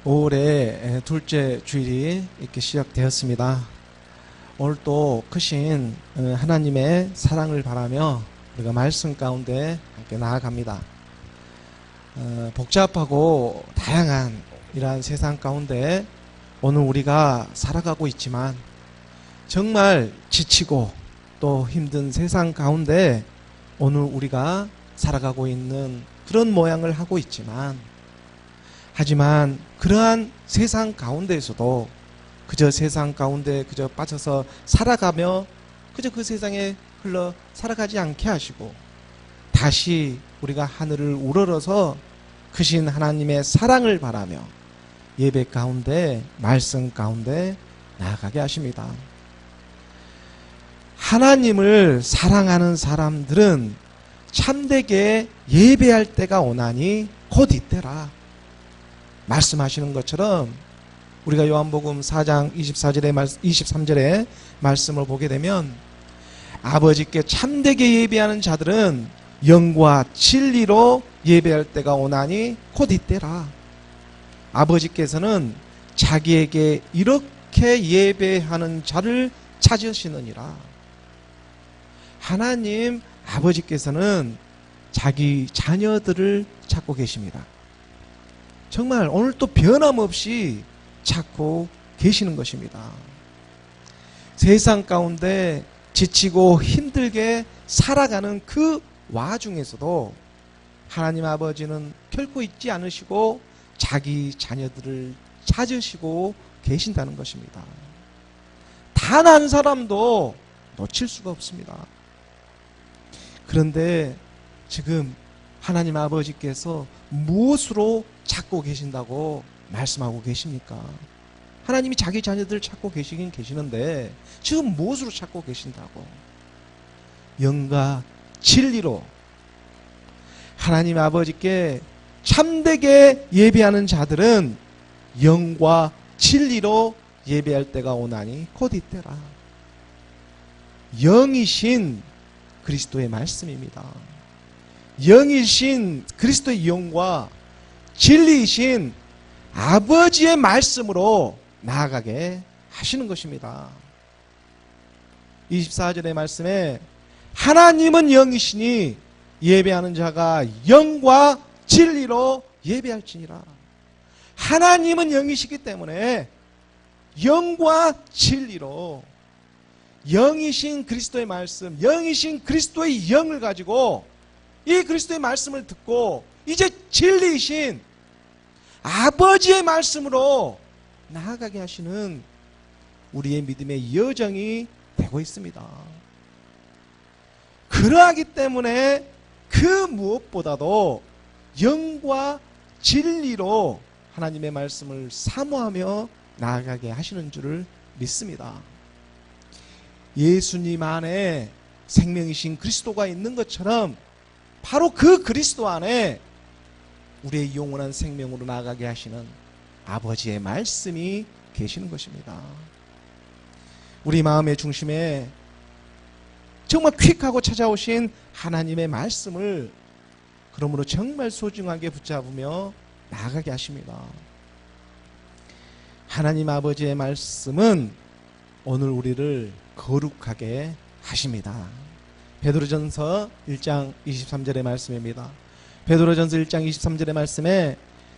5월의 둘째 주일이 이렇게 시작되었습니다. 오늘 또 크신 하나님의 사랑을 바라며 우리가 말씀 가운데 함께 나아갑니다. 복잡하고 다양한 이러한 세상 가운데 오늘 우리가 살아가고 있지만 정말 지치고 또 힘든 세상 가운데 오늘 우리가 살아가고 있는 그런 모양을 하고 있지만 하지만 그러한 세상 가운데에서도 그저 세상 가운데 그저 빠져서 살아가며 그저 그 세상에 흘러 살아가지 않게 하시고 다시 우리가 하늘을 우러러서 크신 하나님의 사랑을 바라며 예배 가운데 말씀 가운데 나아가게 하십니다. 하나님을 사랑하는 사람들은 참되게 예배할 때가 오나니 곧 이때라 말씀하시는 것처럼 우리가 요한복음 4장 23절의 말씀을 보게 되면 아버지께 참되게 예배하는 자들은 영과 진리로 예배할 때가 오나니 곧 이때라. 아버지께서는 자기에게 이렇게 예배하는 자를 찾으시느니라. 하나님 아버지께서는 자기 자녀들을 찾고 계십니다. 정말 오늘 또 변함없이 찾고 계시는 것입니다. 세상 가운데 지치고 힘들게 살아가는 그 와중에서도 하나님 아버지는 결코 잊지 않으시고 자기 자녀들을 찾으시고 계신다는 것입니다. 단 한 사람도 놓칠 수가 없습니다. 그런데 지금 하나님 아버지께서 무엇으로 찾고 계신다고 말씀하고 계십니까? 하나님이 자기 자녀들을 찾고 계시긴 계시는데 지금 무엇으로 찾고 계신다고? 영과 진리로 하나님 아버지께 참되게 예배하는 자들은 영과 진리로 예배할 때가 오나니 곧 이때라. 영이신 그리스도의 말씀입니다. 영이신 그리스도의 영과 진리이신 아버지의 말씀으로 나아가게 하시는 것입니다. 24절의 말씀에 하나님은 영이시니 예배하는 자가 영과 진리로 예배할지니라. 하나님은 영이시기 때문에 영과 진리로 영이신 그리스도의 말씀, 영이신 그리스도의 영을 가지고 이 그리스도의 말씀을 듣고 이제 진리이신 아버지의 말씀으로 나아가게 하시는 우리의 믿음의 여정이 되고 있습니다. 그러하기 때문에 그 무엇보다도 영과 진리로 하나님의 말씀을 사모하며 나아가게 하시는 줄을 믿습니다. 예수님 안에 생명이신 그리스도가 있는 것처럼 바로 그 그리스도 안에 우리의 영원한 생명으로 나아가게 하시는 아버지의 말씀이 계시는 것입니다. 우리 마음의 중심에 정말 퀵하고 찾아오신 하나님의 말씀을 그러므로 정말 소중하게 붙잡으며 나아가게 하십니다. 하나님 아버지의 말씀은 오늘 우리를 거룩하게 하십니다. 베드로전서 1장 23절의 말씀입니다. 베드로전서 1장 23절의 말씀에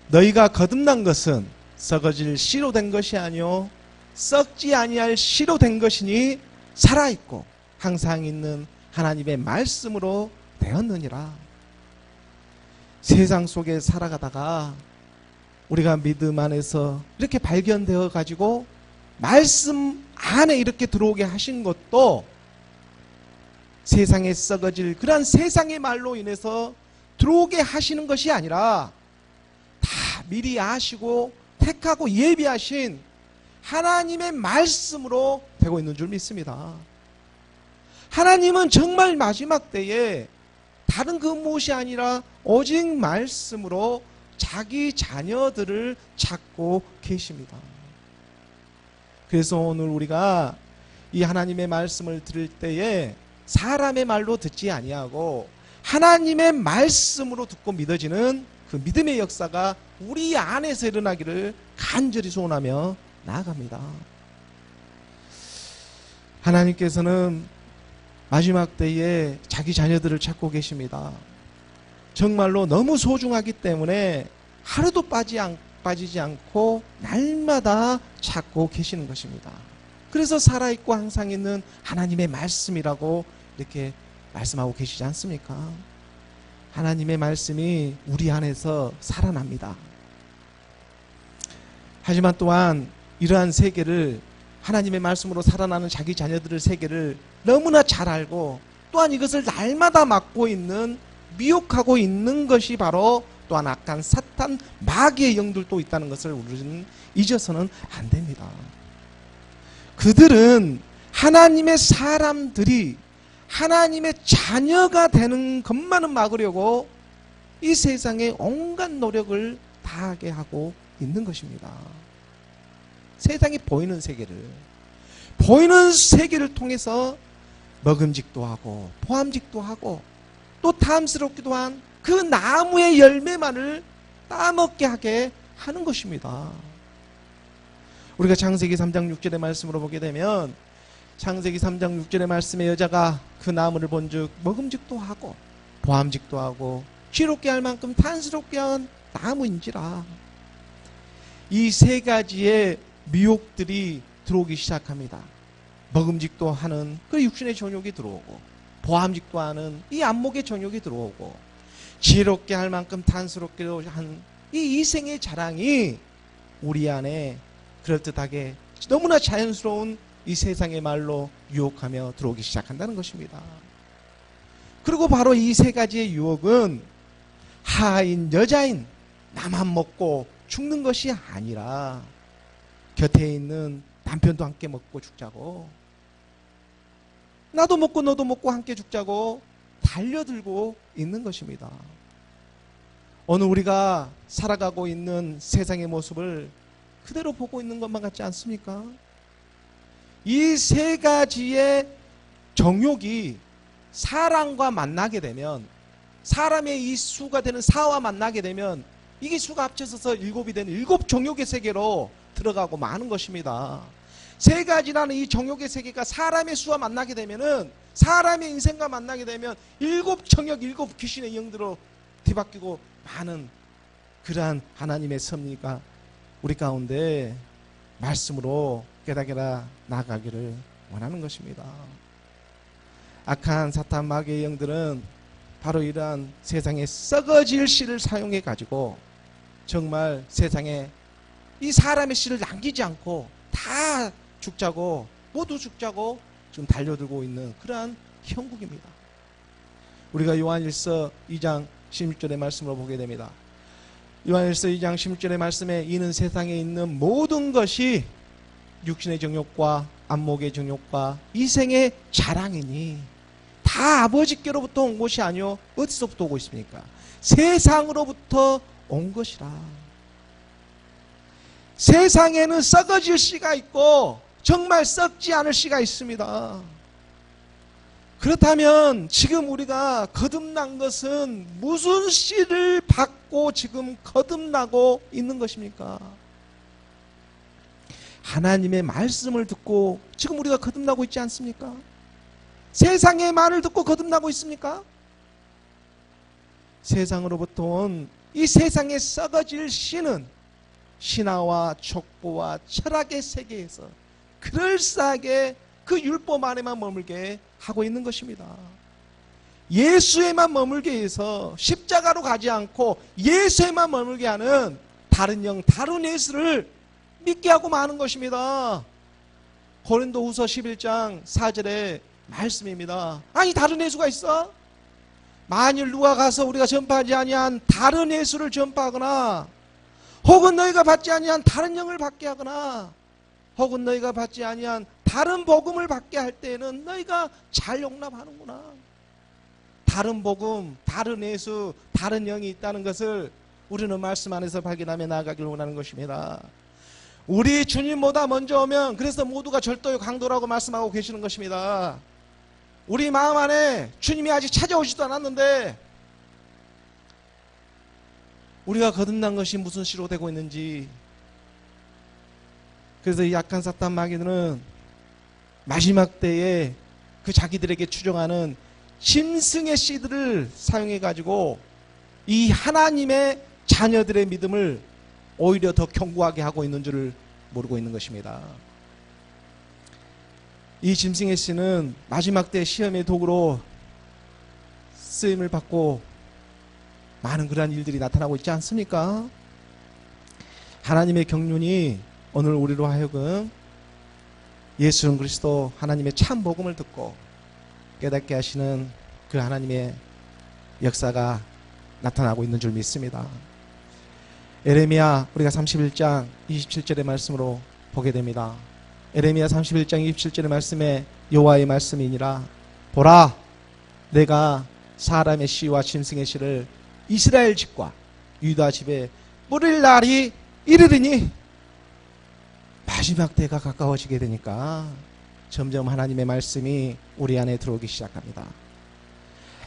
너희가 거듭난 것은 썩어질 씨로 된 것이 아니요 썩지 아니할 씨로 된 것이니 살아있고 항상 있는 하나님의 말씀으로 되었느니라. 세상 속에 살아가다가 우리가 믿음 안에서 이렇게 발견되어 가지고 말씀 안에 이렇게 들어오게 하신 것도 세상에 썩어질 그러한 세상의 말로 인해서 들어오게 하시는 것이 아니라 다 미리 아시고 택하고 예비하신 하나님의 말씀으로 되고 있는 줄 믿습니다. 하나님은 정말 마지막 때에 다른 그 무엇이 아니라 오직 말씀으로 자기 자녀들을 찾고 계십니다. 그래서 오늘 우리가 이 하나님의 말씀을 들을 때에 사람의 말로 듣지 아니하고 하나님의 말씀으로 듣고 믿어지는 그 믿음의 역사가 우리 안에서 일어나기를 간절히 소원하며 나아갑니다. 하나님께서는 마지막 때에 자기 자녀들을 찾고 계십니다. 정말로 너무 소중하기 때문에 하루도 빠지지 않고 날마다 찾고 계시는 것입니다. 그래서 살아있고 항상 있는 하나님의 말씀이라고 이렇게 말씀하고 계시지 않습니까? 하나님의 말씀이 우리 안에서 살아납니다. 하지만 또한 이러한 세계를, 하나님의 말씀으로 살아나는 자기 자녀들의 세계를 너무나 잘 알고 또한 이것을 날마다 맡고 있는, 미혹하고 있는 것이 바로 또한 악한 사탄, 마귀의 영들도 있다는 것을 우리는 잊어서는 안 됩니다. 그들은 하나님의 사람들이 하나님의 자녀가 되는 것만은 막으려고 이 세상에 온갖 노력을 다하게 하고 있는 것입니다. 세상이 보이는 세계를 통해서 먹음직도 하고 포함직도 하고 또 탐스럽기도 한 그 나무의 열매만을 따먹게 하게 하는 것입니다. 우리가 창세기 3장 6절의 말씀으로 보게 되면, 창세기 3장 6절의 말씀에 여자가 그 나무를 본즉 먹음직도 하고 보암직도 하고 지롭게 할 만큼 탐스럽게 한 나무인지라. 이 세 가지의 미혹들이 들어오기 시작합니다. 먹음직도 하는 그 육신의 정욕이 들어오고, 보암직도 하는 이 안목의 정욕이 들어오고, 지혜롭게 할 만큼 탄스럽게 한 이 이생의 자랑이 우리 안에 그럴듯하게 너무나 자연스러운 이 세상의 말로 유혹하며 들어오기 시작한다는 것입니다. 그리고 바로 이 세 가지의 유혹은 하인 여자인 나만 먹고 죽는 것이 아니라 곁에 있는 남편도 함께 먹고 죽자고, 나도 먹고 너도 먹고 함께 죽자고 달려들고 있는 것입니다. 오늘 우리가 살아가고 있는 세상의 모습을 그대로 보고 있는 것만 같지 않습니까? 이 세 가지의 정욕이 사람과 만나게 되면, 사람의 이 수가 되는 사와 만나게 되면 이게 수가 합쳐져서 7이 되는 7 정욕의 세계로 들어가고 마는 것입니다. 세 가지라는 이 정욕의 세계가 사람의 수와 만나게 되면은, 사람의 인생과 만나게 되면 7 정욕, 7 귀신의 영들로 뒤바뀌고 많은 그러한 하나님의 섭리가 우리 가운데 말씀으로 깨닫게 나가기를 원하는 것입니다. 악한 사탄 마귀의 영들은 바로 이러한 세상의 썩어질 씨를 사용해 가지고 정말 세상에 이 사람의 씨를 남기지 않고 다 죽자고, 모두 죽자고 지금 달려들고 있는 그러한 형국입니다. 우리가 요한일서 2장 16절의 말씀으로 보게 됩니다. 요한일서 2장 16절의 말씀에 이는 세상에 있는 모든 것이 육신의 정욕과 안목의 정욕과 이생의 자랑이니 다 아버지께로부터 온 것이 아니요 어디서부터 오고 있습니까? 세상으로부터 온 것이라. 세상에는 썩어질 씨가 있고 정말 썩지 않을 씨가 있습니다. 그렇다면 지금 우리가 거듭난 것은 무슨 씨를 받고 지금 거듭나고 있는 것입니까? 하나님의 말씀을 듣고 지금 우리가 거듭나고 있지 않습니까? 세상의 말을 듣고 거듭나고 있습니까? 세상으로부터 온 이 세상에 썩어질 씨는 신화와 촉보와 철학의 세계에서 그럴싸하게 그 율법 안에만 머물게 하고 있는 것입니다. 예수에만 머물게 해서 십자가로 가지 않고 예수에만 머물게 하는 다른 영, 다른 예수를 믿게 하고 마는 것입니다. 고린도후서 11장 4절의 말씀입니다. 아니 다른 예수가 있어? 만일 누가 가서 우리가 전파하지 아니한 다른 예수를 전파하거나, 혹은 너희가 받지 아니한 다른 영을 받게 하거나, 혹은 너희가 받지 아니한 다른 복음을 받게 할 때에는 너희가 잘 용납하는구나. 다른 복음, 다른 예수, 다른 영이 있다는 것을 우리는 말씀 안에서 발견하며 나아가길 원하는 것입니다. 우리 주님보다 먼저 오면 그래서 모두가 절도의 강도라고 말씀하고 계시는 것입니다. 우리 마음 안에 주님이 아직 찾아오지도 않았는데 우리가 거듭난 것이 무슨 시로 되고 있는지. 그래서 이 약한 사탄 마귀들은 마지막 때에 그 자기들에게 추정하는 짐승의 씨들을 사용해 가지고 이 하나님의 자녀들의 믿음을 오히려 더 견고하게 하고 있는 줄을 모르고 있는 것입니다. 이 짐승의 씨는 마지막 때 시험의 도구로 쓰임을 받고 많은 그러한 일들이 나타나고 있지 않습니까? 하나님의 경륜이 오늘 우리로 하여금 예수 그리스도 하나님의 참 복음을 듣고 깨닫게 하시는 그 하나님의 역사가 나타나고 있는 줄 믿습니다. 에레미야 우리가 31장 27절의 말씀으로 보게 됩니다. 에레미야 31장 27절의 말씀에 여호와의 말씀이니라. 보라, 내가 사람의 씨와 짐승의 씨를 이스라엘 집과 유다 집에 뿌릴 날이 이르리니. 마지막 때가 가까워지게 되니까 점점 하나님의 말씀이 우리 안에 들어오기 시작합니다.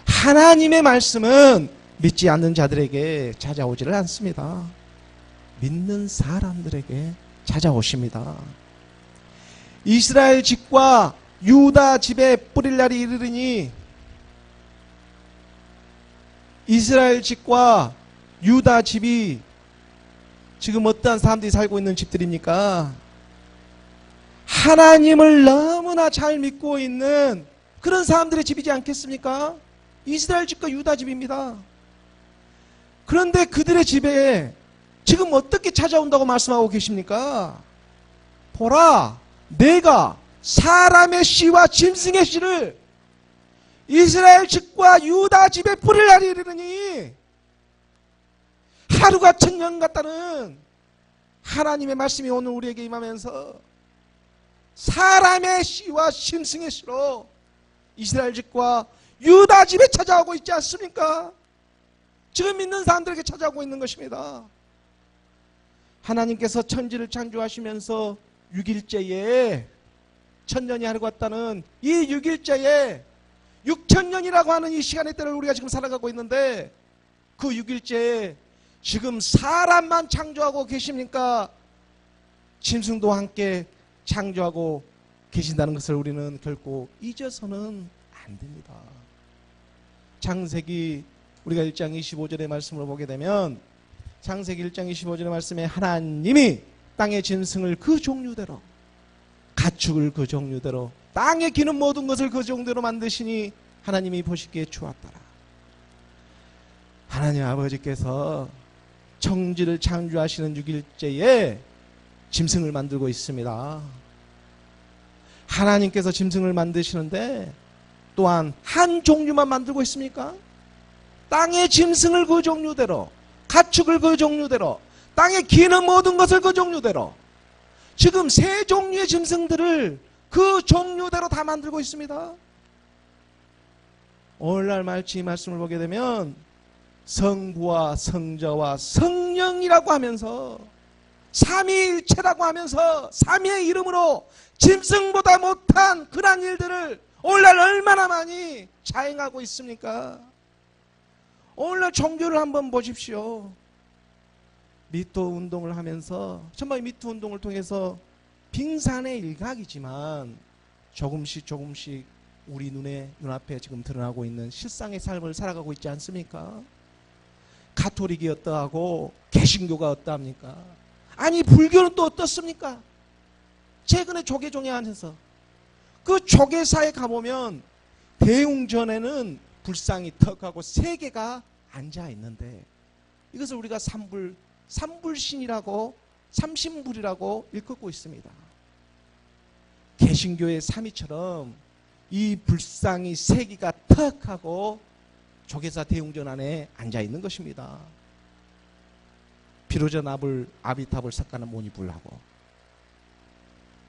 하나님의 말씀은 믿지 않는 자들에게 찾아오지를 않습니다. 믿는 사람들에게 찾아오십니다. 이스라엘 집과 유다 집에 뿌릴 날이 이르리니. 이스라엘 집과 유다 집이 지금 어떠한 사람들이 살고 있는 집들입니까? 하나님을 너무나 잘 믿고 있는 그런 사람들의 집이지 않겠습니까? 이스라엘 집과 유다 집입니다. 그런데 그들의 집에 지금 어떻게 찾아온다고 말씀하고 계십니까? 보라, 내가 사람의 씨와 짐승의 씨를 이스라엘 집과 유다 집에 뿌릴 날이 이르니. 하루가 천년 같다는 하나님의 말씀이 오늘 우리에게 임하면서 사람의 씨와 짐승의 씨로 이스라엘 집과 유다 집에 찾아오고 있지 않습니까? 지금 믿는 사람들에게 찾아오고 있는 것입니다. 하나님께서 천지를 창조하시면서 6일째에 천년이 하루 같다는 이 6일째에 6천년이라고 하는 이 시간의 때를 우리가 지금 살아가고 있는데, 그 6일째에 지금 사람만 창조하고 계십니까? 짐승도 함께 창조하고 계신다는 것을 우리는 결코 잊어서는 안 됩니다. 창세기 우리가 1장 25절의 말씀을 보게 되면, 창세기 1장 25절의 말씀에 하나님이 땅의 짐승을 그 종류대로, 가축을 그 종류대로, 땅에 기는 모든 것을 그 종류대로 만드시니 하나님이 보시기에 좋았더라. 하나님 아버지께서 천지를 창조하시는 6일째에 짐승을 만들고 있습니다. 하나님께서 짐승을 만드시는데 또한 한 종류만 만들고 있습니까? 땅의 짐승을 그 종류대로, 가축을 그 종류대로, 땅에 기는 모든 것을 그 종류대로, 지금 세 종류의 짐승들을 그 종류대로 다 만들고 있습니다. 오늘날 말치 이 말씀을 보게 되면 성부와 성자와 성령이라고 하면서 삼위일체라고 하면서 삼위의 이름으로 짐승보다 못한 그러한 일들을 오늘날 얼마나 많이 자행하고 있습니까? 오늘날 종교를 한번 보십시오. 미투 운동을 하면서, 정말 미투 운동을 통해서 빙산의 일각이지만 조금씩 우리 눈앞에 지금 드러나고 있는 실상의 삶을 살아가고 있지 않습니까? 가톨릭이 어떠하고 개신교가 어떠합니까? 아니 불교는 또 어떻습니까? 최근에 조계종에 안에서 그 조계사에 가보면 대웅전에는 불상이 턱하고 세 개가 앉아 있는데, 이것을 우리가 삼불신이라고, 삼신불이라고 일컫고 있습니다. 개신교의 삼위처럼 이 불상이 세 개가 턱하고 조계사 대웅전 안에 앉아 있는 것입니다. 비로자 나불 아비탑을 삭가는 모니불하고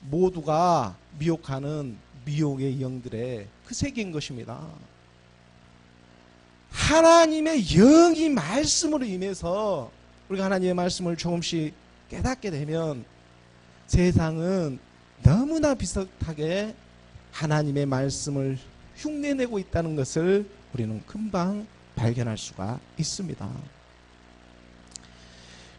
모두가 미혹하는 미혹의 영들의 그 세계인 것입니다. 하나님의 영이 말씀으로 임해서 우리가 하나님의 말씀을 조금씩 깨닫게 되면 세상은 너무나 비슷하게 하나님의 말씀을 흉내내고 있다는 것을 우리는 금방 발견할 수가 있습니다.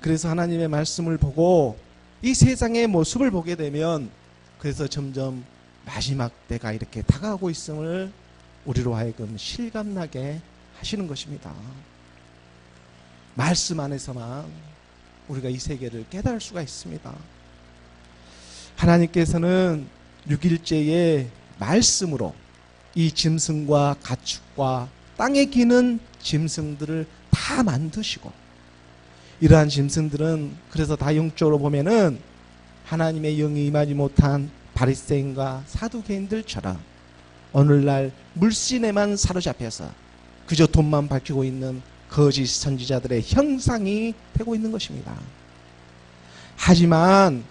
그래서 하나님의 말씀을 보고 이 세상의 모습을 보게 되면 그래서 점점 마지막 때가 이렇게 다가오고 있음을 우리로 하여금 실감나게 하시는 것입니다. 말씀 안에서만 우리가 이 세계를 깨달을 수가 있습니다. 하나님께서는 6일째의 말씀으로 이 짐승과 가축과 땅에 기는 짐승들을 다 만드시고, 이러한 짐승들은 그래서 다 영적으로 보면은 하나님의 영이 임하지 못한 바리새인과 사두개인들처럼 오늘날 물신에만 사로잡혀서 그저 돈만 밝히고 있는 거짓 선지자들의 형상이 되고 있는 것입니다. 하지만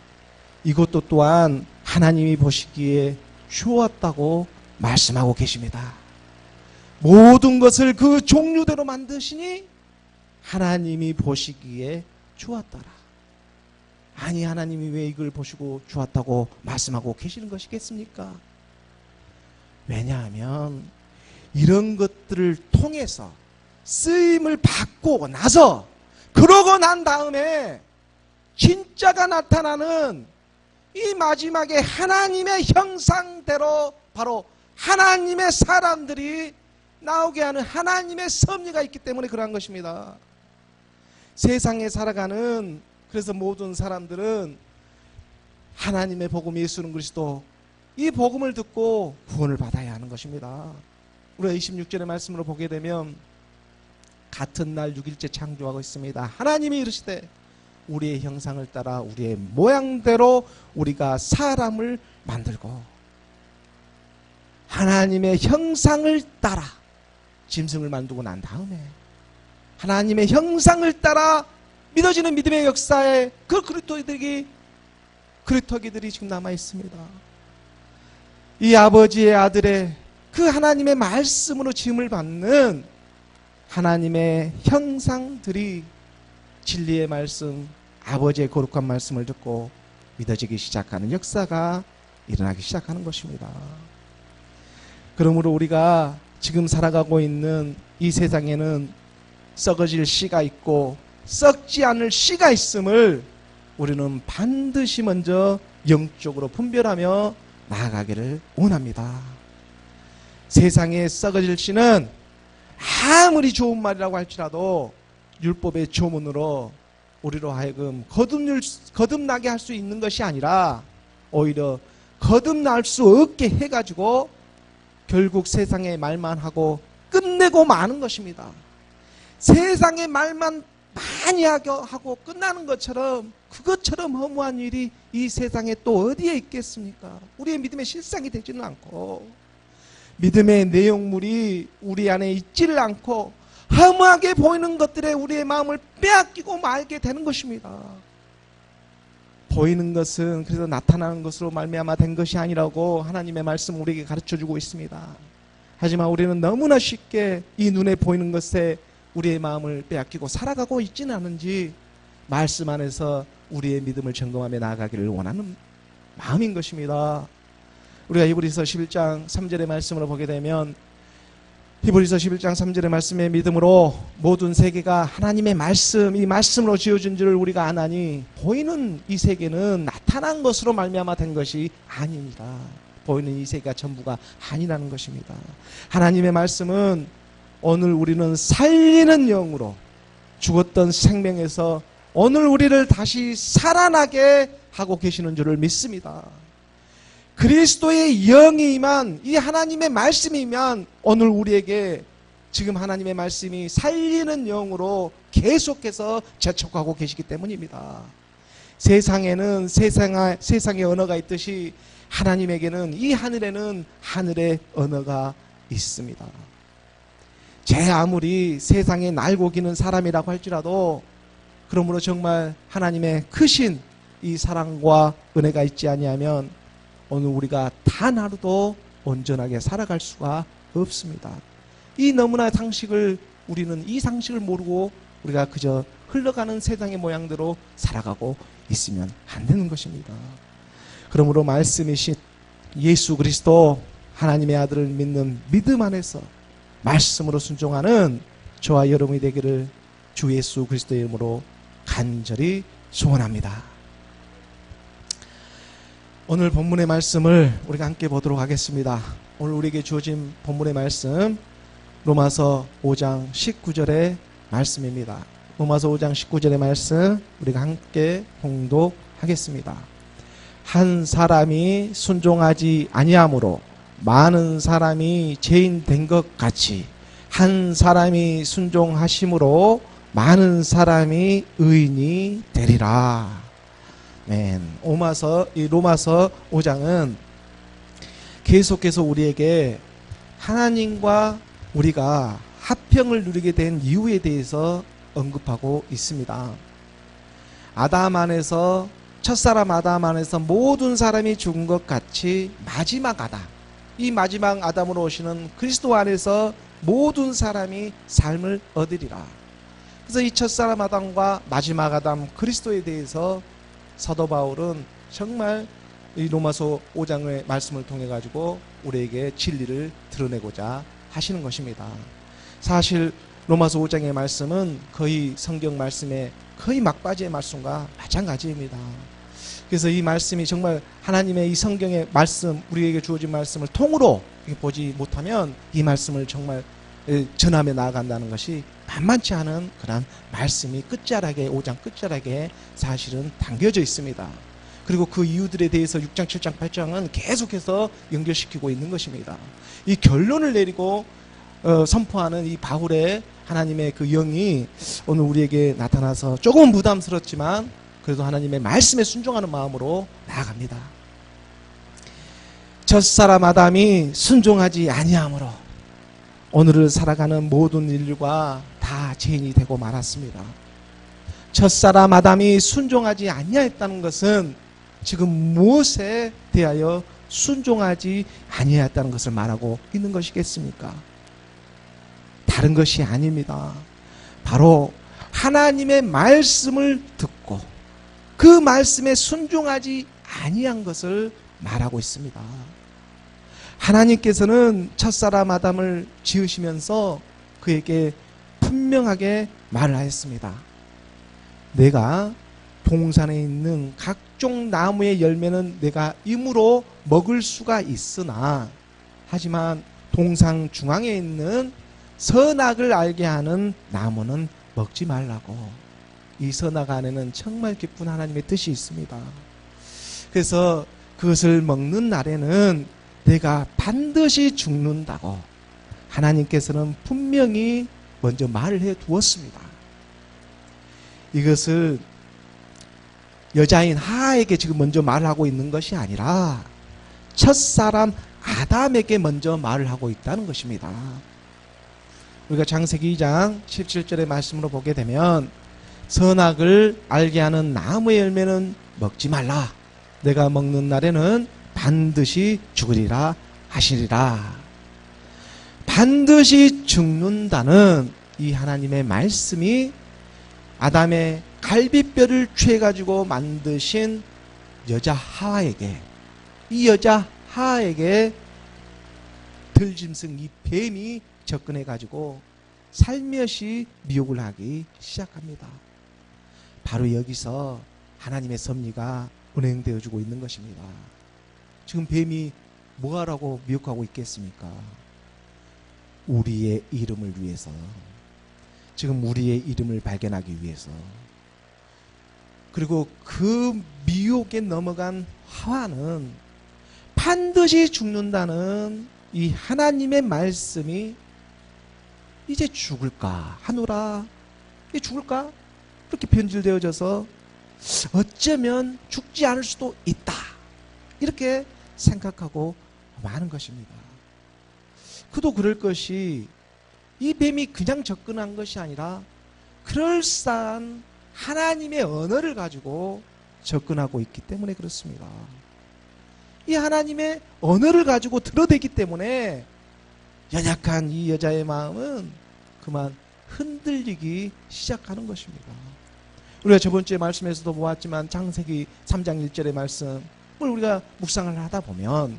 이것도 또한 하나님이 보시기에 좋았다고 말씀하고 계십니다. 모든 것을 그 종류대로 만드시니 하나님이 보시기에 좋았더라. 아니, 하나님이 왜 이걸 보시고 좋았다고 말씀하고 계시는 것이겠습니까? 왜냐하면 이런 것들을 통해서 쓰임을 받고 나서, 그러고 난 다음에 진짜가 나타나는 이 마지막에 하나님의 형상대로 바로 하나님의 사람들이 나오게 하는 하나님의 섭리가 있기 때문에 그러한 것입니다. 세상에 살아가는 그래서 모든 사람들은 하나님의 복음 예수는 그리스도, 이 복음을 듣고 구원을 받아야 하는 것입니다. 우리가 26절의 말씀으로 보게 되면 같은 날 6일째 창조하고 있습니다. 하나님이 이르시되 우리의 형상을 따라 우리의 모양대로 우리가 사람을 만들고, 하나님의 형상을 따라 짐승을 만들고 난 다음에 하나님의 형상을 따라 믿어지는 믿음의 역사에 그 그리스도기들이 지금 남아 있습니다. 이 아버지의 아들의 그 하나님의 말씀으로 지음을 받는 하나님의 형상들이 진리의 말씀, 아버지의 거룩한 말씀을 듣고 믿어지기 시작하는 역사가 일어나기 시작하는 것입니다. 그러므로 우리가 지금 살아가고 있는 이 세상에는 썩어질 씨가 있고 썩지 않을 씨가 있음을 우리는 반드시 먼저 영적으로 분별하며 나아가기를 원합니다. 세상에 썩어질 씨는 아무리 좋은 말이라고 할지라도 율법의 조문으로 우리로 하여금 거듭나게 할 수 있는 것이 아니라 오히려 거듭날 수 없게 해가지고 결국 세상의 말만 하고 끝내고 마는 것입니다. 세상의 말만 많이 하고 끝나는 것처럼, 그것처럼 허무한 일이 이 세상에 또 어디에 있겠습니까? 우리의 믿음의 실상이 되지는 않고 믿음의 내용물이 우리 안에 있지를 않고 허무하게 보이는 것들에 우리의 마음을 빼앗기고 말게 되는 것입니다. 보이는 것은 그래서 나타나는 것으로 말미암아 된 것이 아니라고 하나님의 말씀 우리에게 가르쳐주고 있습니다. 하지만 우리는 너무나 쉽게 이 눈에 보이는 것에 우리의 마음을 빼앗기고 살아가고 있지는 않은지 말씀 안에서 우리의 믿음을 점검하며 나아가기를 원하는 마음인 것입니다. 우리가 히브리서 11장 3절의 말씀으로 보게 되면, 히브리서 11장 3절의 말씀의 믿음으로 모든 세계가 하나님의 말씀, 이 말씀으로 지어진 줄을 우리가 아나니 보이는 이 세계는 나타난 것으로 말미암아 된 것이 아닙니다. 보이는 이 세계가 전부가 아니라는 것입니다. 하나님의 말씀은 오늘 우리는 살리는 영으로 죽었던 생명에서 오늘 우리를 다시 살아나게 하고 계시는 줄을 믿습니다. 그리스도의 영이 임한 이 하나님의 말씀이면 오늘 우리에게 지금 하나님의 말씀이 살리는 영으로 계속해서 재촉하고 계시기 때문입니다. 세상에는 세상의 언어가 있듯이 하나님에게는, 이 하늘에는 하늘의 언어가 있습니다. 제 아무리 세상에 날고 기는 사람이라고 할지라도 그러므로 정말 하나님의 크신 이 사랑과 은혜가 있지 아니하면 오늘 우리가 단 하루도 온전하게 살아갈 수가 없습니다. 이 너무나 우리는 이 상식을 모르고 우리가 그저 흘러가는 세상의 모양대로 살아가고 있으면 안 되는 것입니다. 그러므로 말씀이신 예수 그리스도 하나님의 아들을 믿는 믿음 안에서 말씀으로 순종하는 저와 여러분이 되기를 주 예수 그리스도의 이름으로 간절히 소원합니다. 오늘 본문의 말씀을 우리가 함께 보도록 하겠습니다. 오늘 우리에게 주어진 본문의 말씀 로마서 5장 19절의 말씀입니다. 로마서 5장 19절의 말씀 우리가 함께 봉독하겠습니다. 한 사람이 순종하지 아니함으로 많은 사람이 죄인 된 것 같이 한 사람이 순종하심으로 많은 사람이 의인이 되리라. 네. 로마서 5장은 계속해서 우리에게 하나님과 우리가 화평을 누리게 된 이유에 대해서 언급하고 있습니다. 아담 안에서 첫사람 아담 안에서 모든 사람이 죽은 것 같이 마지막 아담, 이 마지막 아담으로 오시는 그리스도 안에서 모든 사람이 삶을 얻으리라. 그래서 이 첫사람 아담과 마지막 아담 그리스도에 대해서 사도 바울은 정말 이 로마서 5장의 말씀을 통해 가지고 우리에게 진리를 드러내고자 하시는 것입니다. 사실 로마서 5장의 말씀은 거의 성경 말씀의 거의 막바지의 말씀과 마찬가지입니다. 그래서 이 말씀이 정말 하나님의 이 성경의 말씀, 우리에게 주어진 말씀을 통으로 보지 못하면 이 말씀을 정말 전하며 나아간다는 것이 만만치 않은 그런 말씀이 끝자락에 5장 끝자락에 사실은 담겨져 있습니다. 그리고 그 이유들에 대해서 6장, 7장, 8장은 계속해서 연결시키고 있는 것입니다. 이 결론을 내리고 선포하는 이 바울의 하나님의 그 영이 오늘 우리에게 나타나서 조금은 부담스럽지만 그래도 하나님의 말씀에 순종하는 마음으로 나아갑니다. 첫사람 아담이 순종하지 아니함으로 오늘을 살아가는 모든 인류가 다 죄인이 되고 말았습니다. 첫사람 아담이 순종하지 아니하였다는 것은 지금 무엇에 대하여 순종하지 아니하였다는 것을 말하고 있는 것이겠습니까? 다른 것이 아닙니다. 바로 하나님의 말씀을 듣고 그 말씀에 순종하지 아니한 것을 말하고 있습니다. 하나님께서는 첫사람 아담을 지으시면서 그에게 분명하게 말을 하였습니다. 내가 동산에 있는 각종 나무의 열매는 내가 임으로 먹을 수가 있으나 하지만 동산 중앙에 있는 선악을 알게 하는 나무는 먹지 말라고. 이 선악 안에는 정말 깊은 하나님의 뜻이 있습니다. 그래서 그것을 먹는 날에는 내가 반드시 죽는다고 하나님께서는 분명히 먼저 말을 해 두었습니다. 이것을 여자인 하하에게 지금 먼저 말을 하고 있는 것이 아니라 첫사람 아담에게 먼저 말을 하고 있다는 것입니다. 우리가 창세기 2장 17절의 말씀으로 보게 되면 선악을 알게 하는 나무의 열매는 먹지 말라. 내가 먹는 날에는 반드시 죽으리라 하시리라. 반드시 죽는다는 이 하나님의 말씀이 아담의 갈비뼈를 취해가지고 만드신 여자 하와에게, 이 여자 하와에게 들짐승 이 뱀이 접근해가지고 살며시 미혹을 하기 시작합니다. 바로 여기서 하나님의 섭리가 운행되어지고 있는 것입니다. 지금 뱀이 뭐하라고 미혹하고 있겠습니까? 우리의 이름을 위해서, 지금 우리의 이름을 발견하기 위해서. 그리고 그 미혹에 넘어간 하와는 반드시 죽는다는 이 하나님의 말씀이 이제 죽을까 하노라, 이제 죽을까? 그렇게 변질되어져서 어쩌면 죽지 않을 수도 있다, 이렇게 생각하고 마는 것입니다. 그도 그럴 것이, 이 뱀이 그냥 접근한 것이 아니라 그럴싸한 하나님의 언어를 가지고 접근하고 있기 때문에 그렇습니다. 이 하나님의 언어를 가지고 들어대기 때문에 연약한 이 여자의 마음은 그만 흔들리기 시작하는 것입니다. 우리가 저번주에 말씀에서도 보았지만 창세기 3장 1절의 말씀을 우리가 묵상을 하다 보면,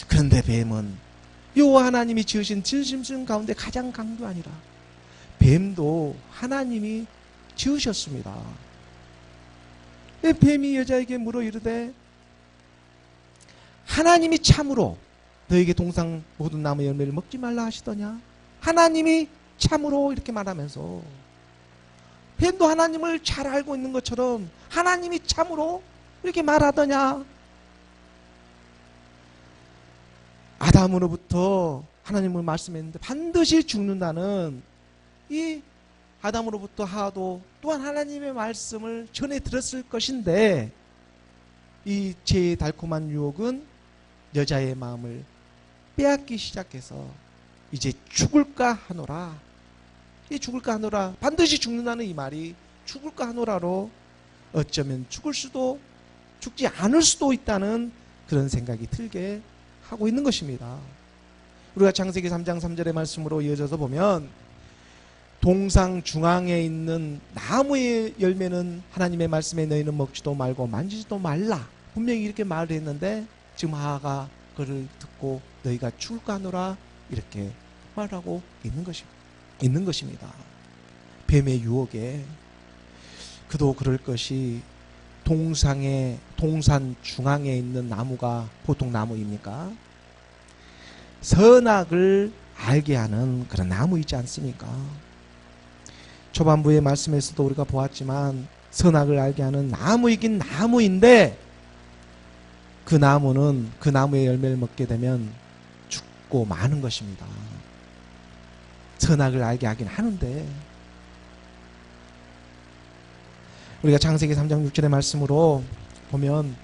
그런데 뱀은 여호와 하나님이 지으신 들짐승 가운데 가장 강도 아니라 뱀도 하나님이 지으셨습니다. 뱀이 여자에게 물어 이르되 하나님이 참으로 너에게 동상 모든 나무 열매를 먹지 말라 하시더냐? 하나님이 참으로 이렇게 말하면서 뱀도 하나님을 잘 알고 있는 것처럼 하나님이 참으로 이렇게 말하더냐? 아담으로부터 하나님을 말씀했는데 반드시 죽는다는 이 아담으로부터 하와도 또한 하나님의 말씀을 전해 들었을 것인데 이 죄의 달콤한 유혹은 여자의 마음을 빼앗기 시작해서 이제 죽을까 하노라. 이 죽을까 하노라. 반드시 죽는다는 이 말이 죽을까 하노라로 어쩌면 죽을 수도 죽지 않을 수도 있다는 그런 생각이 들게 하고 있는 것입니다. 우리가 창세기 3장 3절의 말씀으로 이어져서 보면 동상 중앙에 있는 나무의 열매는 하나님의 말씀에 너희는 먹지도 말고 만지지도 말라. 분명히 이렇게 말을 했는데 지금 하하가 그를 듣고 너희가 죽을까 하노라 이렇게 말하고 있는 것입니다. 뱀의 유혹에 그도 그럴 것이 동산 중앙에 있는 나무가 보통 나무입니까? 선악을 알게 하는 그런 나무 있지 않습니까? 초반부의 말씀에서도 우리가 보았지만 선악을 알게 하는 나무이긴 나무인데 그 나무는 그 나무의 열매를 먹게 되면 죽고 마는 것입니다. 선악을 알게 하긴 하는데 우리가 창세기 3장 6절의 말씀으로 보면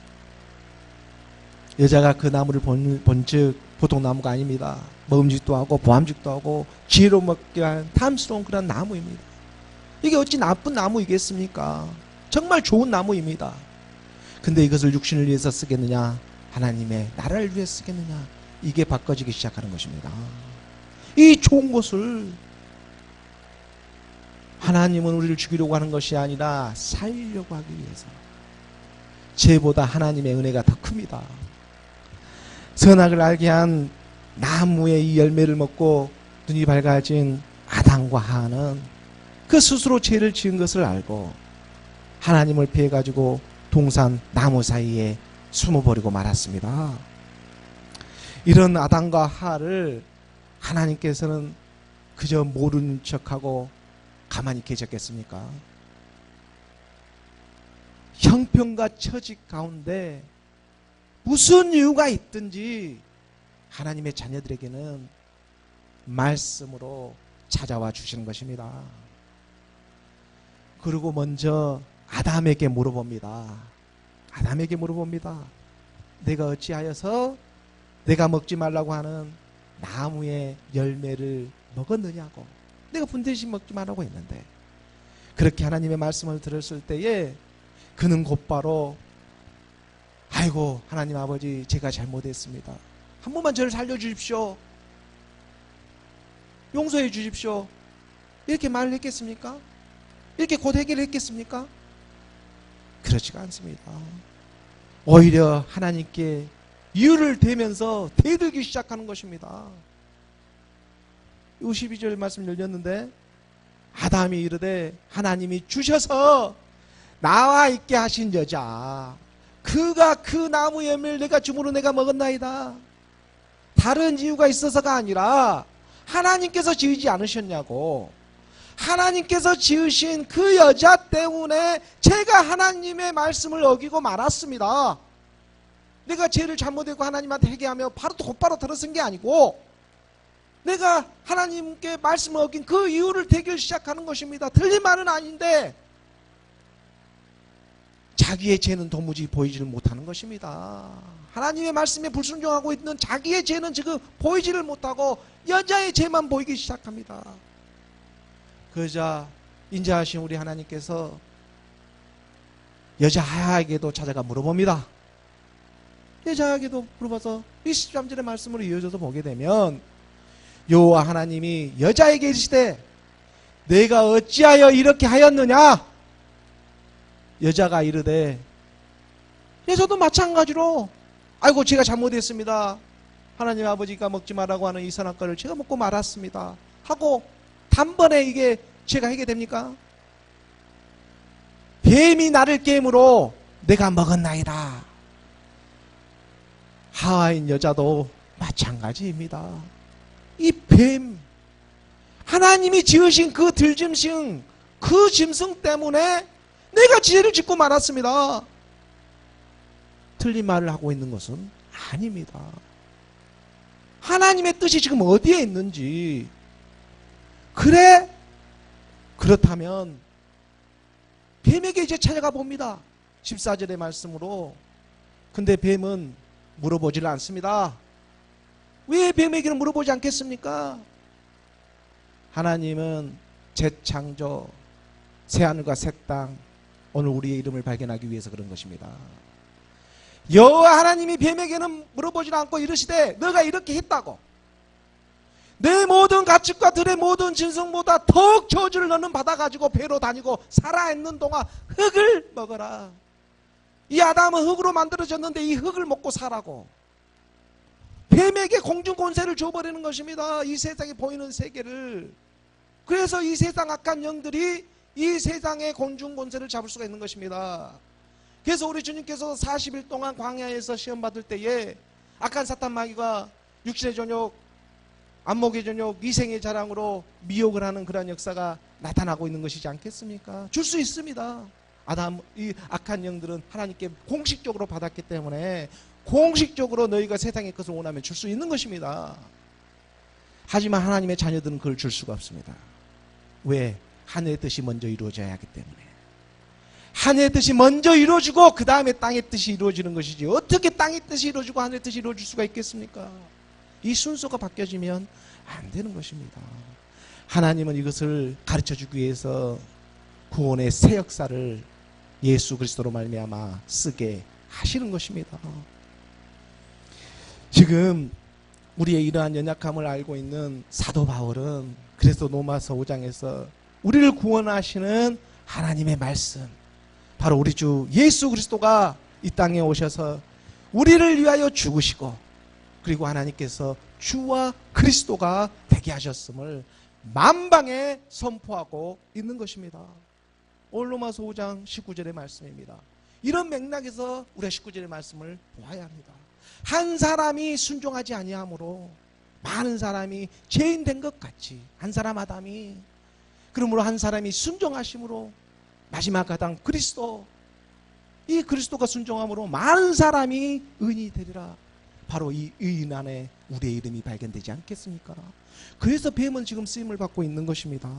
여자가 그 나무를 본즉 보통 나무가 아닙니다. 먹음직도 하고 보암직도 하고 지혜로 먹게 한 탐스러운 그런 나무입니다. 이게 어찌 나쁜 나무이겠습니까? 정말 좋은 나무입니다. 근데 이것을 육신을 위해서 쓰겠느냐? 하나님의 나라를 위해 쓰겠느냐? 이게 바꿔지기 시작하는 것입니다. 이 좋은 것을 하나님은 우리를 죽이려고 하는 것이 아니라 살리려고 하기 위해서 죄보다 하나님의 은혜가 더 큽니다. 선악을 알게 한 나무의 이 열매를 먹고 눈이 밝아진 아담과 하와는 그 스스로 죄를 지은 것을 알고 하나님을 피해가지고 동산 나무 사이에 숨어버리고 말았습니다. 이런 아담과 하와를 하나님께서는 그저 모르는 척하고 가만히 계셨겠습니까? 형편과 처직 가운데 무슨 이유가 있든지 하나님의 자녀들에게는 말씀으로 찾아와 주시는 것입니다. 그리고 먼저 아담에게 물어봅니다. 아담에게 물어봅니다. 내가 어찌하여서 내가 먹지 말라고 하는 나무의 열매를 먹었느냐고. 내가 분대시 먹지 말라고 했는데 그렇게 하나님의 말씀을 들었을 때에 그는 곧바로 아이고 하나님 아버지 제가 잘못했습니다. 한 번만 저를 살려주십시오. 용서해 주십시오. 이렇게 말을 했겠습니까? 이렇게 곧 해결했겠습니까? 그렇지가 않습니다. 오히려 하나님께 이유를 대면서 대들기 시작하는 것입니다. 52절 말씀 열렸는데 아담이 이르되 하나님이 주셔서 나와 있게 하신 여자 그가 그 나무 열매를 내가 주므로 내가 먹었나이다. 다른 이유가 있어서가 아니라 하나님께서 지으지 않으셨냐고. 하나님께서 지으신 그 여자 때문에 제가 하나님의 말씀을 어기고 말았습니다. 내가 죄를 잘못했고 하나님한테 회개하며 바로 곧바로 들어선 게 아니고 내가 하나님께 말씀을 어긴 그 이유를 대결 시작하는 것입니다. 틀린 말은 아닌데 자기의 죄는 도무지 보이지를 못하는 것입니다. 하나님의 말씀에 불순종하고 있는 자기의 죄는 지금 보이지를 못하고 여자의 죄만 보이기 시작합니다. 그 여자 인자하신 우리 하나님께서 여자에게도 찾아가 물어봅니다. 여자에게도 물어봐서 23절의 말씀으로 이어져서 보게 되면 여호와 하나님이 여자에게 이르시되 내가 어찌하여 이렇게 하였느냐? 여자가 이르되 저도 마찬가지로 아이고 제가 잘못했습니다. 하나님 아버지가 먹지 말라고 하는 이 선악과를 제가 먹고 말았습니다 하고 단번에 이게 제가 해결됩니까? 뱀이 나를 깨므로 내가 먹었나이다. 하와인 여자도 마찬가지입니다. 이 뱀, 하나님이 지으신 그 들짐승, 그 짐승 때문에 내가 죄를 짓고 말았습니다. 틀린 말을 하고 있는 것은 아닙니다. 하나님의 뜻이 지금 어디에 있는지, 그래? 그렇다면 뱀에게 이제 찾아가 봅니다. 14절의 말씀으로. 근데 뱀은 물어보지를 않습니다. 왜 뱀에게는 물어보지 않겠습니까? 하나님은 재창조, 새하늘과 새 땅, 오늘 우리의 이름을 발견하기 위해서 그런 것입니다. 여호와 하나님이 뱀에게는 물어보지 않고 이르시되 너가 이렇게 했다고 내 모든 가축과 들의 모든 짐승보다 더욱 저주를 너는 받아가지고 배로 다니고 살아있는 동안 흙을 먹어라. 이 아담은 흙으로 만들어졌는데 이 흙을 먹고 살라고 뱀에게 공중 권세를 줘버리는 것입니다. 이 세상에 보이는 세계를. 그래서 이 세상 악한 영들이 이 세상의 공중 권세를 잡을 수가 있는 것입니다. 그래서 우리 주님께서 40일 동안 광야에서 시험 받을 때에 악한 사탄 마귀가 육신의 전욕, 안목의 전욕, 이생의 자랑으로 미혹을 하는 그러한 역사가 나타나고 있는 것이지 않겠습니까? 줄 수 있습니다. 이 악한 영들은 하나님께 공식적으로 받았기 때문에 공식적으로 너희가 세상의 것을 원하면 줄 수 있는 것입니다. 하지만 하나님의 자녀들은 그걸 줄 수가 없습니다. 왜? 하늘의 뜻이 먼저 이루어져야 하기 때문에. 하늘의 뜻이 먼저 이루어지고 그 다음에 땅의 뜻이 이루어지는 것이지 어떻게 땅의 뜻이 이루어지고 하늘의 뜻이 이루어질 수가 있겠습니까? 이 순서가 바뀌어지면 안 되는 것입니다. 하나님은 이것을 가르쳐주기 위해서 구원의 새 역사를 예수 그리스도로 말미암아 쓰게 하시는 것입니다. 지금 우리의 이러한 연약함을 알고 있는 사도 바울은 그래서 로마서 5장에서 우리를 구원하시는 하나님의 말씀, 바로 우리 주 예수 그리스도가 이 땅에 오셔서 우리를 위하여 죽으시고 그리고 하나님께서 주와 그리스도가 되게 하셨음을 만방에 선포하고 있는 것입니다. 오늘 로마서 5장 19절의 말씀입니다. 이런 맥락에서 우리가 19절의 말씀을 보아야 합니다. 한 사람이 순종하지 아니하므로 많은 사람이 죄인 된 것 같이 한 사람 아담이, 그러므로 한 사람이 순종하심으로 마지막 아담 그리스도, 이 그리스도가 순종함으로 많은 사람이 의인이 되리라. 바로 이 의인 안에 우리의 이름이 발견되지 않겠습니까? 그래서 뱀은 지금 쓰임을 받고 있는 것입니다.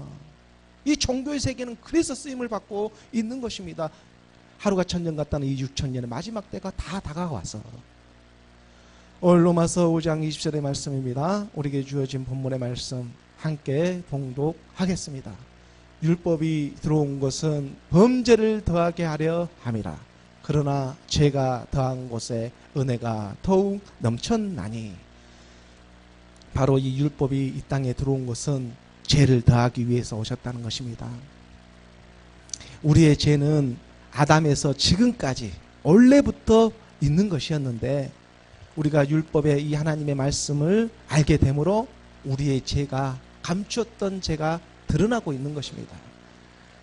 이 종교의 세계는 그래서 쓰임을 받고 있는 것입니다. 하루가 천년 같다는 이 6천년의 마지막 때가 다 다가와서. 오늘 로마서 5장 20절의 말씀입니다. 우리에게 주어진 본문의 말씀 함께 봉독하겠습니다. 율법이 들어온 것은 범죄를 더하게 하려 함이라. 그러나 죄가 더한 곳에 은혜가 더욱 넘쳤나니. 바로 이 율법이 이 땅에 들어온 것은 죄를 더하기 위해서 오셨다는 것입니다. 우리의 죄는 아담에서 지금까지 원래부터 있는 것이었는데 우리가 율법의 이 하나님의 말씀을 알게 되므로 우리의 죄가, 감추었던 죄가 드러나고 있는 것입니다.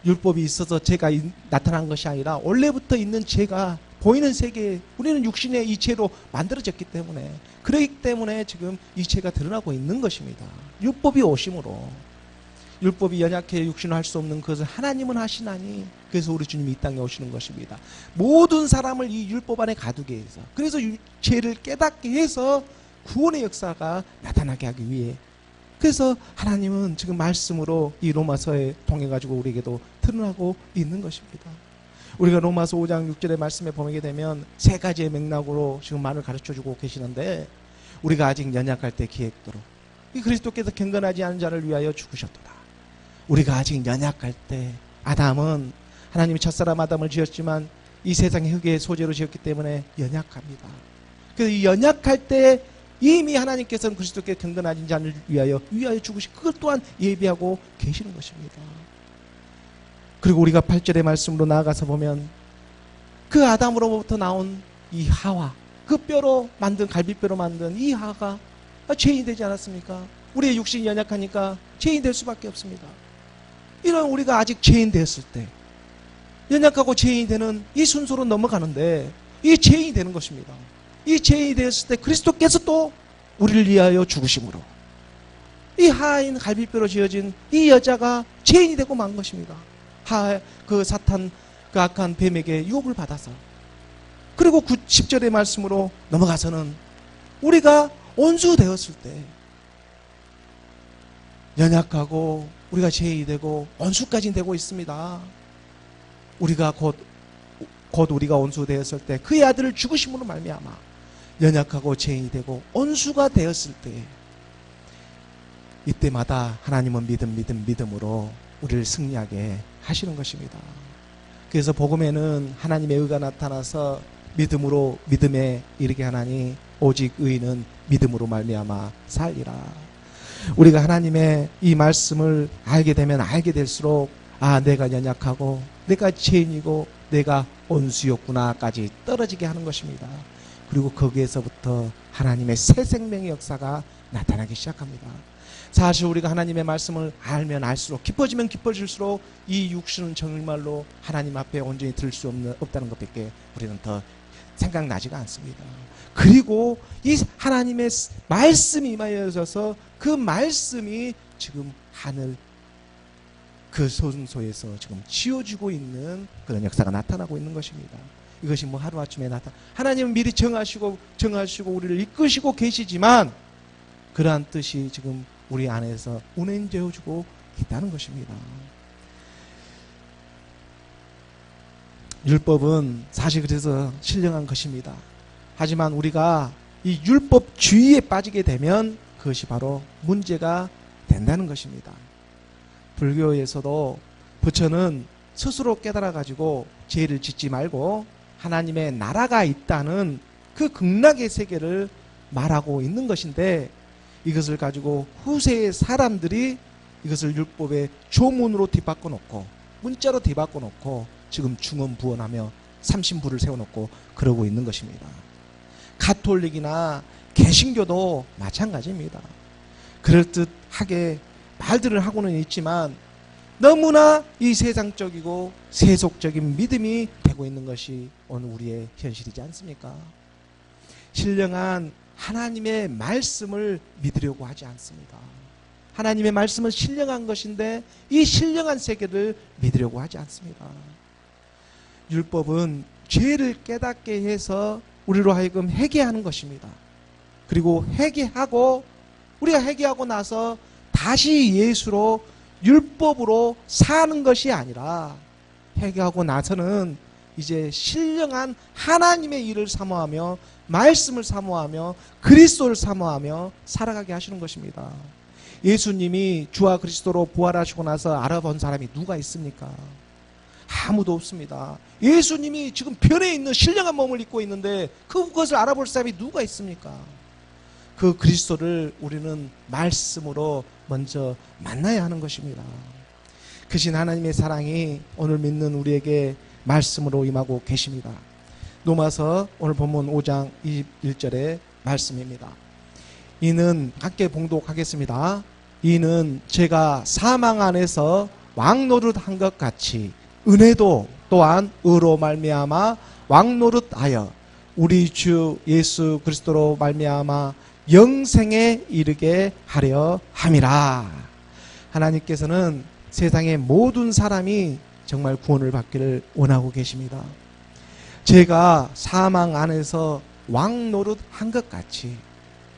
율법이 있어서 죄가 나타난 것이 아니라 원래부터 있는 죄가 보이는 세계에 우리는 육신의 이 죄로 만들어졌기 때문에, 그렇기 때문에 지금 이 죄가 드러나고 있는 것입니다. 율법이 오심으로. 율법이 연약해 육신을 할 수 없는 것을 하나님은 하시나니, 그래서 우리 주님이 이 땅에 오시는 것입니다. 모든 사람을 이 율법 안에 가두게 해서, 그래서 죄를 깨닫게 해서 구원의 역사가 나타나게 하기 위해, 그래서 하나님은 지금 말씀으로 이 로마서에 통해 가지고 우리에게도 드러나고 있는 것입니다. 우리가 로마서 5장 6절의 말씀에 보게 되면 세 가지의 맥락으로 지금 말을 가르쳐주고 계시는데, 우리가 아직 연약할 때 기획대로 이 그리스도께서 경건하지 않은 자를 위하여 죽으셨도다. 우리가 아직 연약할 때, 아담은 하나님이 첫사람 아담을 지었지만 이 세상의 흙의 소재로 지었기 때문에 연약합니다. 그래서 이 연약할 때 이미 하나님께서는 그리스도께 경건하신 자를 위하여 죽으시, 그것 또한 예비하고 계시는 것입니다. 그리고 우리가 8절의 말씀으로 나아가서 보면 그 아담으로부터 나온 이 하와, 그 뼈로 만든, 갈비뼈로 만든 이 하가 죄인이 되지 않았습니까? 우리의 육신이 연약하니까 죄인 될 수밖에 없습니다. 이런 우리가 아직 죄인 됐을 때, 연약하고 죄인이 되는 이 순서로 넘어가는데 이 죄인이 되는 것입니다. 이 죄인이 되었을 때 그리스도께서 또 우리를 위하여 죽으심으로 이 하인 갈비뼈로 지어진 이 여자가 죄인이 되고 만 것입니다. 그 사탄 그 악한 뱀에게 유혹을 받아서. 그리고 10절의 말씀으로 넘어가서는 우리가 온수 되었을 때 연약하고 우리가 죄인이 되고 온수까지 되고 있습니다. 우리가 곧 우리가 온수 되었을 때 그의 아들을 죽으심으로 말미암아 연약하고 죄인이 되고 온수가 되었을 때 이때마다 하나님은 믿음으로 우리를 승리하게 하시는 것입니다. 그래서 복음에는 하나님의 의가 나타나서 믿음으로 믿음에 이르게 하나니 오직 의인은 믿음으로 말미암아 살리라. 우리가 하나님의 이 말씀을 알게 되면 알게 될수록 내가 연약하고 내가 죄인이고 내가 온수였구나까지 떨어지게 하는 것입니다. 그리고 거기에서부터 하나님의 새 생명의 역사가 나타나기 시작합니다. 사실 우리가 하나님의 말씀을 알면 알수록 깊어지면 깊어질수록 이 육신은 정말로 하나님 앞에 온전히 들 수 없다는 것밖에 우리는 더 생각나지가 않습니다. 그리고 이 하나님의 말씀이 임하여져서 그 말씀이 지금 하늘 그 손소에서 지금 지어지고 있는 그런 역사가 나타나고 있는 것입니다. 이것이 하루아침에 하나님은 미리 정하시고 우리를 이끄시고 계시지만 그러한 뜻이 지금 우리 안에서 운행되어주고 있다는 것입니다. 율법은 사실 그래서 신령한 것입니다. 하지만 우리가 이 율법주의에 빠지게 되면 그것이 바로 문제가 된다는 것입니다. 불교에서도 부처는 스스로 깨달아가지고 죄를 짓지 말고 하나님의 나라가 있다는 그 극락의 세계를 말하고 있는 것인데 이것을 가지고 후세의 사람들이 이것을 율법의 조문으로 뒤바꿔 놓고 문자로 뒤바꿔 놓고 지금 중언부언하며 삼신부를 세워놓고 그러고 있는 것입니다. 가톨릭이나 개신교도 마찬가지입니다. 그럴듯하게 말들을 하고는 있지만 너무나 이 세상적이고 세속적인 믿음이 되고 있는 것이 오늘 우리의 현실이지 않습니까? 신령한 하나님의 말씀을 믿으려고 하지 않습니다. 하나님의 말씀은 신령한 것인데 이 신령한 세계를 믿으려고 하지 않습니다. 율법은 죄를 깨닫게 해서 우리로 하여금 회개하는 것입니다. 그리고 우리가 회개하고 나서 다시 예수로 율법으로 사는 것이 아니라 회개하고 나서는 이제 신령한 하나님의 일을 사모하며 말씀을 사모하며 그리스도를 사모하며 살아가게 하시는 것입니다. 예수님이 주와 그리스도로 부활하시고 나서 알아본 사람이 누가 있습니까? 아무도 없습니다. 예수님이 지금 변해 있는 신령한 몸을 입고 있는데 그것을 알아볼 사람이 누가 있습니까? 그 그리스도를 우리는 말씀으로 먼저 만나야 하는 것입니다. 크신 하나님의 사랑이 오늘 믿는 우리에게 말씀으로 임하고 계십니다. 로마서 오늘 본문 5장 21절의 말씀입니다. 이는 함께 봉독하겠습니다. 이는 제가 사망 안에서 왕노릇한 것 같이 은혜도 또한 의로 말미암아 왕노릇하여 우리 주 예수 그리스도로 말미암아 영생에 이르게 하려 함이라. 하나님께서는 세상의 모든 사람이 정말 구원을 받기를 원하고 계십니다. 제가 사망 안에서 왕노릇한 것 같이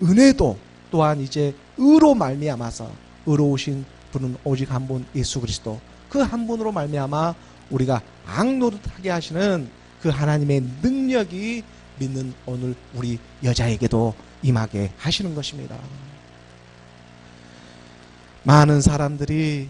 은혜도 또한 이제 의로 말미암아서 의로우신 분은 오직 한 분 예수 그리스도 그 한 분으로 말미암아 우리가 악노릇하게 하시는 그 하나님의 능력이 믿는 오늘 우리 여자에게도 임하게 하시는 것입니다. 많은 사람들이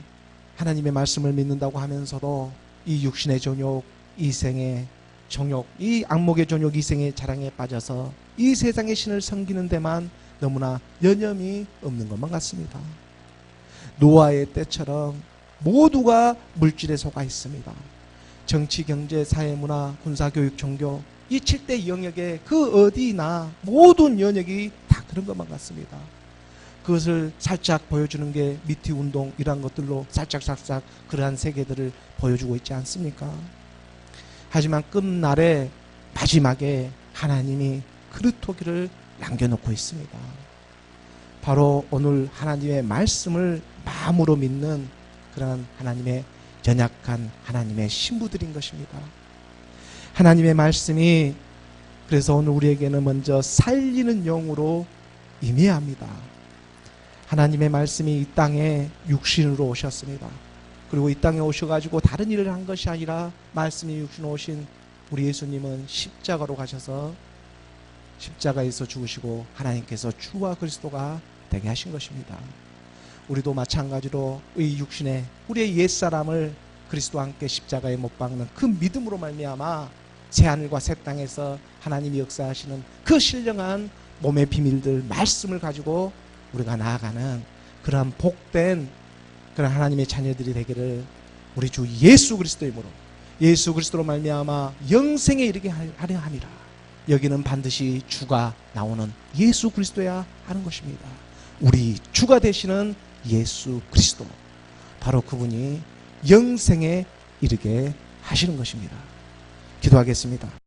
하나님의 말씀을 믿는다고 하면서도 이 육신의 정욕, 이 생의 정욕, 이 악목의 정욕, 이 생의 자랑에 빠져서 이 세상의 신을 섬기는 데만 너무나 여념이 없는 것만 같습니다. 노아의 때처럼 모두가 물질에 속아 있습니다. 정치, 경제, 사회, 문화, 군사, 교육, 종교 이 7대 영역에 그 어디나 모든 영역이 다 그런 것만 같습니다. 그것을 살짝 보여주는 게 미투 운동 이러한 것들로 살짝 그러한 세계들을 보여주고 있지 않습니까? 하지만 끝날에 마지막에 하나님이 그루터기를 남겨놓고 있습니다. 바로 오늘 하나님의 말씀을 마음으로 믿는 그런 하나님의 연약한 하나님의 신부들인 것입니다. 하나님의 말씀이 그래서 오늘 우리에게는 먼저 살리는 영으로 임해야 합니다. 하나님의 말씀이 이 땅에 육신으로 오셨습니다. 그리고 이 땅에 오셔가지고 다른 일을 한 것이 아니라 말씀이 육신으로 오신 우리 예수님은 십자가로 가셔서 십자가에서 죽으시고 하나님께서 주와 그리스도가 되게 하신 것입니다. 우리도 마찬가지로 이 육신에 우리의 옛사람을 그리스도와 함께 십자가에 못 박는 그 믿음으로 말미암아 새하늘과 새 땅에서 하나님이 역사하시는 그 신령한 몸의 비밀들 말씀을 가지고 우리가 나아가는 그러한 복된 그런 하나님의 자녀들이 되기를 우리 주 예수 그리스도의 이름으로 예수 그리스도로 말미암아 영생에 이르게 하려 함이라. 여기는 반드시 주가 나오는 예수 그리스도야 하는 것입니다. 우리 주가 되시는 예수 그리스도, 바로 그분이 영생에 이르게 하시는 것입니다. 기도하겠습니다.